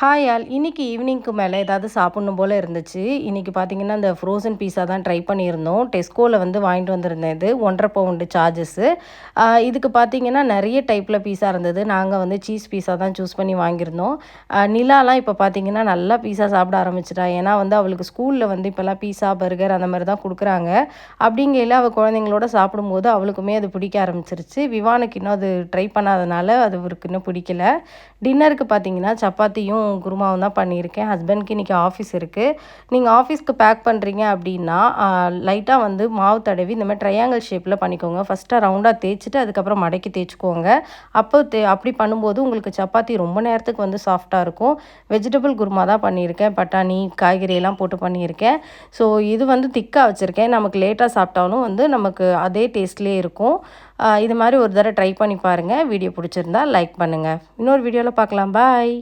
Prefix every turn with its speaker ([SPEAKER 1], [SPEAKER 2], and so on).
[SPEAKER 1] Hi all இன்னைக்கு ஈவினிங்க்கு மேலே ஏதாவது சாப்பிட்ணும் போல் இருந்துச்சு. இன்றைக்கி பார்த்தீங்கன்னா இந்த ஃப்ரோசன் பீஸா தான் ட்ரை பண்ணியிருந்தோம். டெஸ்கோவில் வந்து வாங்கிட்டு வந்திருந்தேன். இது 1.5 பவுண்டு சார்ஜஸ்ஸு. இதுக்கு பார்த்தீங்கன்னா நிறைய டைப்பில் பீஸா இருந்தது. நாங்கள் வந்து சீஸ் பீஸா தான் சூஸ் பண்ணி வாங்கியிருந்தோம். நிலாலாம் இப்போ பார்த்தீங்கன்னா நல்லா பீஸா சாப்பிட ஆரம்பிச்சிட்டா. ஏன்னா வந்து அவளுக்கு ஸ்கூலில் வந்து இப்போல்லாம் பீஸா பர்கர் அந்த மாதிரி தான் கொடுக்குறாங்க. அப்படிங்கையில் அவள் குழந்தைங்களோட சாப்பிடும்போது அவளுக்குமே அது பிடிக்க ஆரம்பிச்சிருச்சு. விவானுக்கு இன்னும் அது ட்ரை பண்ணாதனால அது அவருக்கு இன்னும் பிடிக்கல. டின்னருக்கு பார்த்தீங்கன்னா சப்பாத்தியும் குருமாவும் தான் பண்ணியிருக்கேன். ஹஸ்பண்ட்க்கு இன்றைக்கி ஆஃபீஸ் இருக்குது. நீங்கள் ஆஃபீஸ்க்கு பேக் பண்ணுறீங்க அப்படின்னா லைட்டாக வந்து மாவு தடவி இந்த மாதிரி ட்ரையாங்கிள் ஷேப்பில் பண்ணிக்கோங்க. ஃபஸ்ட்டாக ரவுண்டாக தேய்ச்சிட்டு அதுக்கப்புறம் மடக்கி தேய்ச்சிக்கோங்க. அப்படி பண்ணும்போது உங்களுக்கு சப்பாத்தி ரொம்ப நேரத்துக்கு வந்து சாஃப்டாக இருக்கும். வெஜிடபிள் குருமா தான் பண்ணியிருக்கேன். பட்டாணி காய்கறியெல்லாம் போட்டு பண்ணியிருக்கேன். ஸோ இது வந்து திக்காக வச்சுருக்கேன். நமக்கு லேட்டாக சாப்பிட்டாலும் வந்து நமக்கு அதே டேஸ்ட்லேயே இருக்கும். இது மாதிரி ஒரு தடவை ட்ரை பண்ணி பாருங்கள். வீடியோ பிடிச்சிருந்தா லைக் பண்ணுங்கள். இன்னொரு வீடியோவில் பார்க்கலாம். பாய்.